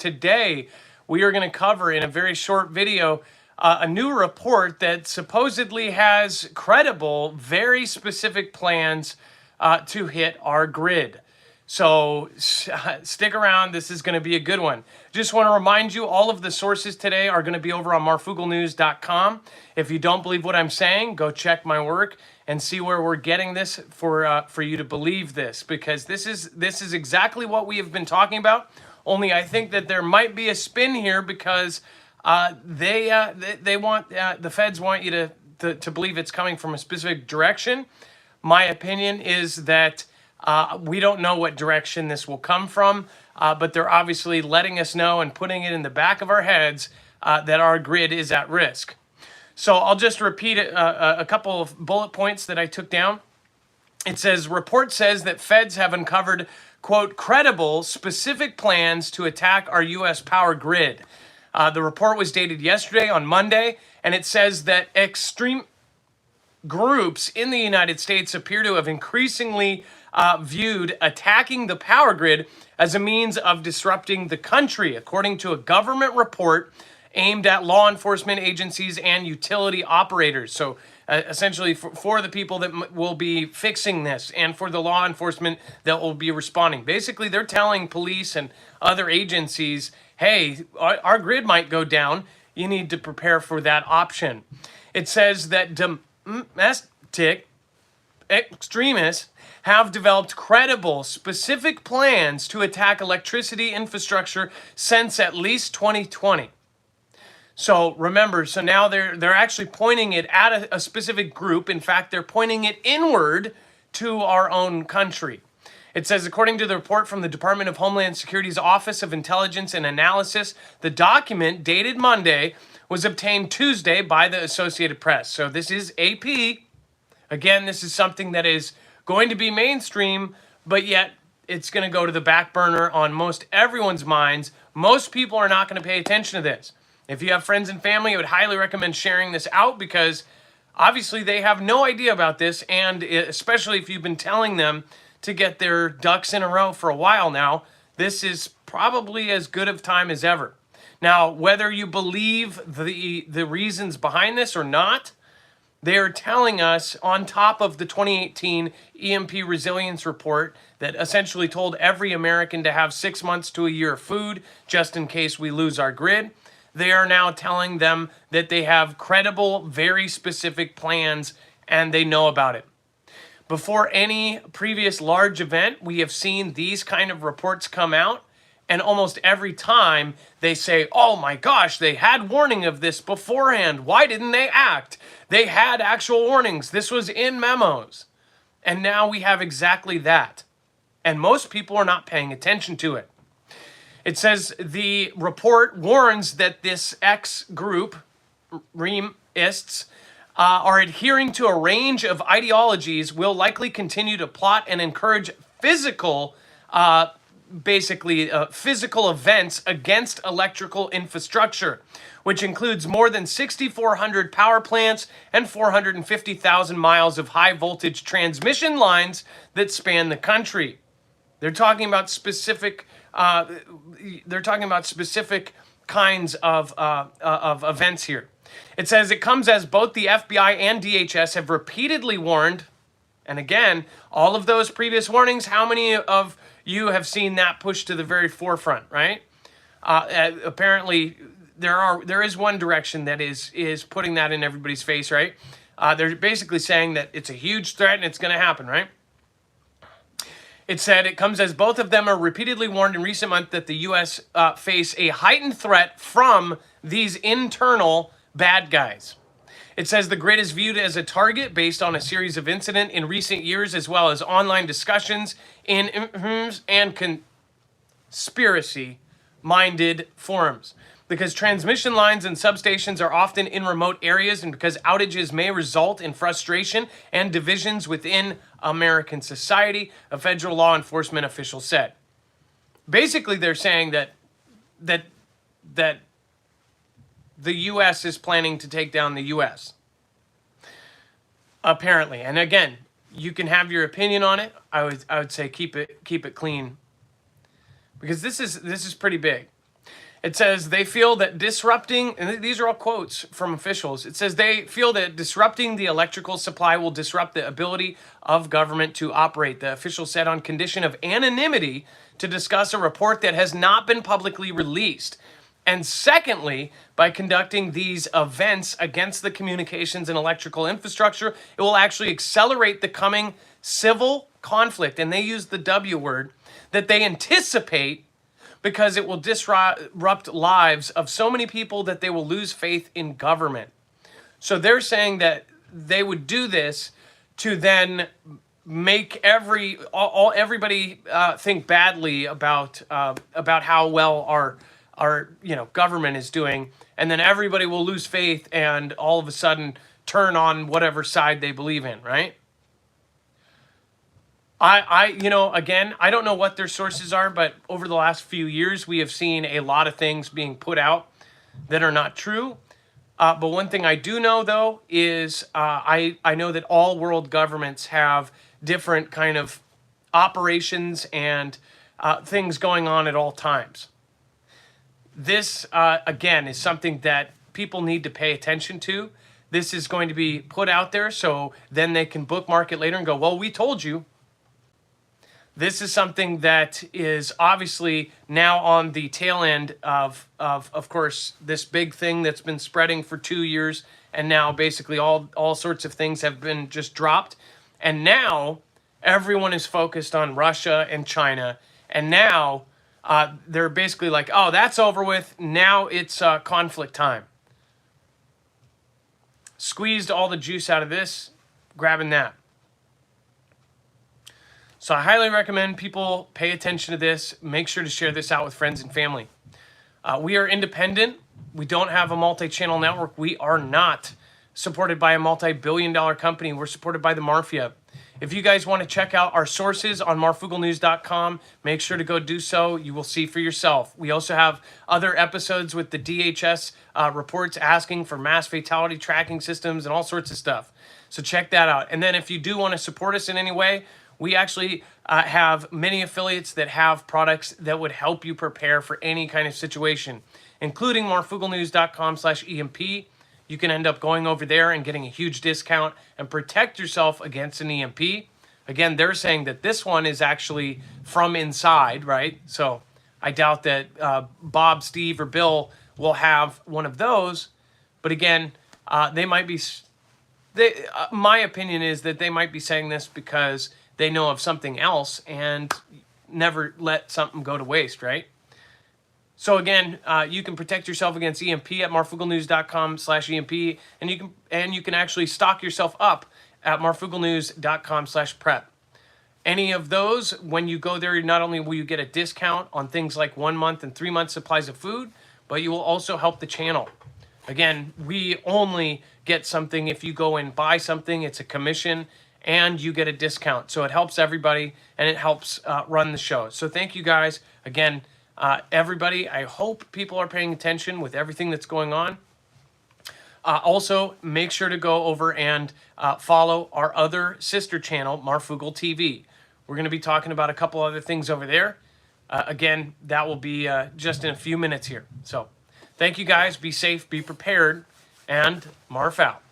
today we are going to cover in a very short video a new report that supposedly has credible, very specific plans to hit our grid. So stick around. This is going to be a good one. Just want to remind you, all of the sources today are going to be over on marfooglenews.com. If you don't believe what I'm saying, go check my work and see where we're getting this for you to believe this, because this is exactly what we have been talking about. Only I think that there might be a spin here because they want the feds want you to believe it's coming from a specific direction. My opinion is that we don't know what direction this will come from, but they're obviously letting us know and putting it in the back of our heads that our grid is at risk. So I'll just repeat a couple of bullet points that I took down. It says, report says that feds have uncovered, quote, credible, specific plans to attack our U.S. power grid. The report was dated yesterday on Monday, and it says that extreme groups in the United States appear to have increasingly viewed attacking the power grid as a means of disrupting the country, according to a government report aimed at law enforcement agencies and utility operators. So essentially for the people that will be fixing this and for the law enforcement that will be responding. Basically, they're telling police and other agencies, hey, our grid might go down. You need to prepare for that option. It says that domestic extremists have developed credible, specific plans to attack electricity infrastructure since at least 2020. So remember, so now they're actually pointing it at a specific group. In fact, they're pointing it inward to our own country. It says, according to the report from the Department of Homeland Security's Office of Intelligence and Analysis, the document dated Monday was obtained Tuesday by the Associated Press. So this is AP. Again, this is something that is going to be mainstream, but yet it's going to go to the back burner on most everyone's minds. Most people are not going to pay attention to this. If you have friends and family, I would highly recommend sharing this out because obviously they have no idea about this, and especially if you've been telling them to get their ducks in a row for a while now, this is probably as good of time as ever. Now, whether you believe the reasons behind this or not, they are telling us on top of the 2018 EMP resilience report that essentially told every American to have 6 months to a year of food just in case we lose our grid. They are now telling them that they have credible, very specific plans and they know about it. Before any previous large event, we have seen these kind of reports come out, and almost every time they say, oh my gosh, they had warning of this beforehand. Why didn't they act? They had actual warnings. This was in memos. And now we have exactly that. And most people are not paying attention to it. It says the report warns that this X group, Reamists, are adhering to a range of ideologies, will likely continue to plot and encourage physical events against electrical infrastructure, which includes more than 6,400 power plants and 450,000 miles of high voltage transmission lines that span the country. They're talking about specific kinds of events here. It says it comes as both the FBI and DHS have repeatedly warned, and again, all of those previous warnings, how many of you have seen that pushed to the very forefront, right? Apparently, there is one direction that is putting that in everybody's face, right? They're basically saying that it's a huge threat and it's going to happen, right? It said it comes as both of them are repeatedly warned in recent months that the U.S. Face a heightened threat from these internal bad guys. It says the grid is viewed as a target based on a series of incidents in recent years, as well as online discussions in EMPs and conspiracy-minded forums. Because transmission lines and substations are often in remote areas, and because outages may result in frustration and divisions within American society, a federal law enforcement official said. Basically, they're saying that the U.S. is planning to take down the U.S. Apparently, and again, you can have your opinion on it. I would say keep it clean, because this is pretty big. It says they feel that disrupting, and these are all quotes from officials. It says they feel that disrupting the electrical supply will disrupt the ability of government to operate. The official said on condition of anonymity to discuss a report that has not been publicly released. And secondly, by conducting these events against the communications and electrical infrastructure, it will actually accelerate the coming civil conflict. And they use the W word that they anticipate, because it will disrupt lives of so many people that they will lose faith in government. So they're saying that they would do this to then make everybody think badly about how well our government is doing, and then everybody will lose faith and all of a sudden turn on whatever side they believe in, right? Again, I don't know what their sources are, but over the last few years, we have seen a lot of things being put out that are not true. But one thing I do know, though, is I know that all world governments have different kind of operations and things going on at all times. This, again, is something that people need to pay attention to. This is going to be put out there so then they can bookmark it later and go, well, we told you. This is something that is obviously now on the tail end of course, this big thing that's been spreading for 2 years, and now basically all sorts of things have been just dropped. And now everyone is focused on Russia and China, and now they're basically like, oh, that's over with. Now it's conflict time. Squeezed all the juice out of this, grabbing that. So I highly recommend people pay attention to this. Make sure to share this out with friends and family. We are independent. We don't have a multi-channel network. We are not supported by a multi-billion-dollar company. We're supported by the Mafia. If you guys want to check out our sources on marfooglenews.com, make sure to go do so. You will see for yourself. We also have other episodes with the DHS reports asking for mass fatality tracking systems and all sorts of stuff. So check that out. And then if you do want to support us in any way, we actually have many affiliates that have products that would help you prepare for any kind of situation, including marfooglenews.com/EMP. You can end up going over there and getting a huge discount and protect yourself against an EMP. Again, they're saying that this one is actually from inside, right? So I doubt that Bob, Steve, or Bill will have one of those. But again, they might be... my opinion is that they might be saying this because they know of something else and never let something go to waste, right? So again, you can protect yourself against EMP at marfooglenews.com/EMP, and you can actually stock yourself up at marfooglenews.com/prep. Any of those, when you go there, not only will you get a discount on things like 1 month and 3 month supplies of food, but you will also help the channel. Again, we only get something if you go and buy something. It's a commission, and you get a discount. So it helps everybody, and it helps run the show. So thank you guys. Again, everybody, I hope people are paying attention with everything that's going on. Also, make sure to go over and follow our other sister channel, Marfoogle TV. We're going to be talking about a couple other things over there. Again, that will be just in a few minutes here. So thank you guys. Be safe, be prepared, and Marf out.